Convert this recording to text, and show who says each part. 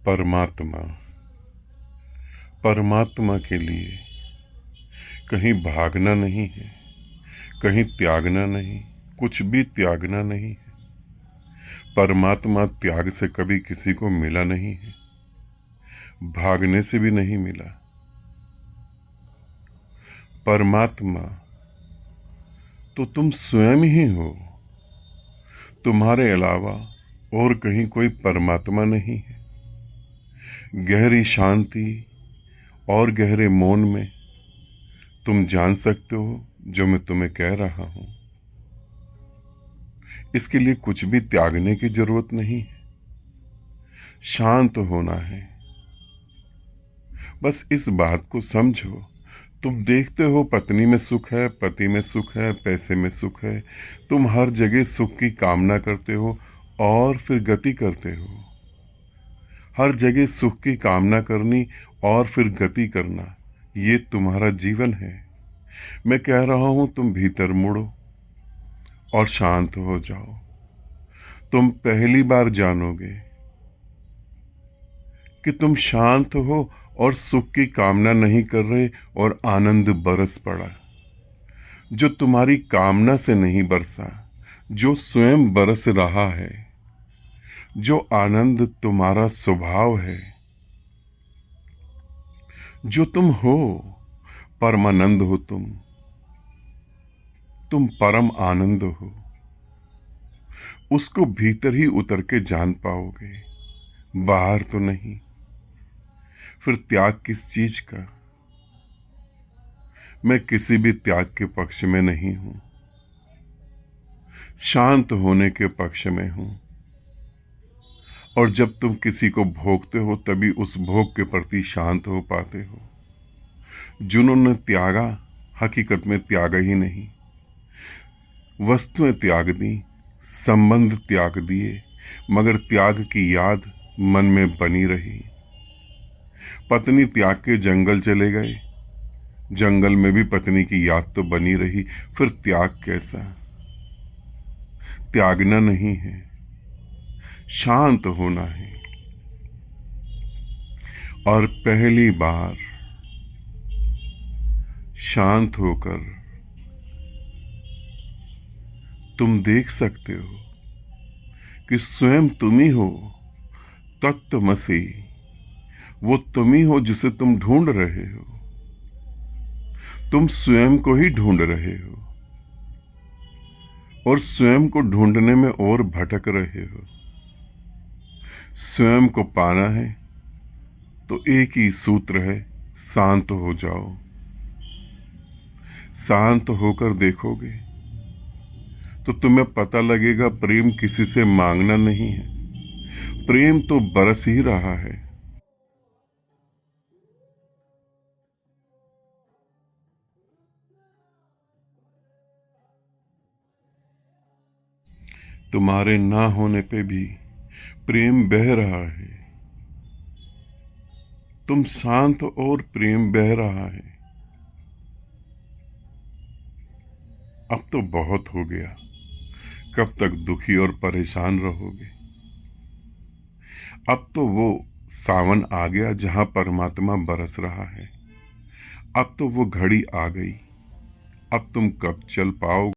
Speaker 1: परमात्मा परमात्मा के लिए कहीं भागना नहीं है, कहीं त्यागना नहीं, कुछ भी त्यागना नहीं है। परमात्मा त्याग से कभी किसी को मिला नहीं है, भागने से भी नहीं मिला। परमात्मा तो तुम स्वयं ही हो, तुम्हारे अलावा और कहीं कोई परमात्मा नहीं है। गहरी शांति और गहरे मौन में तुम जान सकते हो जो मैं तुम्हें कह रहा हूं। इसके लिए कुछ भी त्यागने की जरूरत नहीं है, शांत होना है। बस इस बात को समझो। तुम देखते हो पत्नी में सुख है, पति में सुख है, पैसे में सुख है। तुम हर जगह सुख की कामना करते हो और फिर गति करते हो। हर जगह सुख की कामना करनी और फिर गति करना, ये तुम्हारा जीवन है। मैं कह रहा हूं तुम भीतर मुड़ो और शांत हो जाओ। तुम पहली बार जानोगे कि तुम शांत हो और सुख की कामना नहीं कर रहे और आनंद बरस पड़ा। जो तुम्हारी कामना से नहीं बरसा, जो स्वयं बरस रहा है, जो आनंद तुम्हारा स्वभाव है, जो तुम हो, परमानंद हो। तुम परम आनंद हो। उसको भीतर ही उतर के जान पाओगे, बाहर तो नहीं। फिर त्याग किस चीज का? मैं किसी भी त्याग के पक्ष में नहीं हूं, शांत होने के पक्ष में हूं। और जब तुम किसी को भोगते हो तभी उस भोग के प्रति शांत हो पाते हो। जिन्होंने त्यागा, हकीकत में त्यागा ही नहीं। वस्तुएं त्याग दी, संबंध त्याग दिए, मगर त्याग की याद मन में बनी रही। पत्नी त्याग के जंगल चले गए, जंगल में भी पत्नी की याद तो बनी रही। फिर त्याग कैसा? त्यागना नहीं है, शांत होना है। और पहली बार शांत होकर तुम देख सकते हो कि स्वयं तुम ही हो, तत्वमसि। वो तुम ही हो जिसे तुम ढूंढ रहे हो। तुम स्वयं को ही ढूंढ रहे हो और स्वयं को ढूंढने में और भटक रहे हो। स्वयं को पाना है तो एक ही सूत्र है, शांत हो जाओ। शांत होकर देखोगे तो तुम्हें पता लगेगा प्रेम किसी से मांगना नहीं है, प्रेम तो बरस ही रहा है। तुम्हारे ना होने पे भी प्रेम बह रहा है। तुम शांत और प्रेम बह रहा है। अब तो बहुत हो गया, कब तक दुखी और परेशान रहोगे? अब तो वो सावन आ गया जहां परमात्मा बरस रहा है। अब तो वो घड़ी आ गई। अब तुम कब चल पाओगे?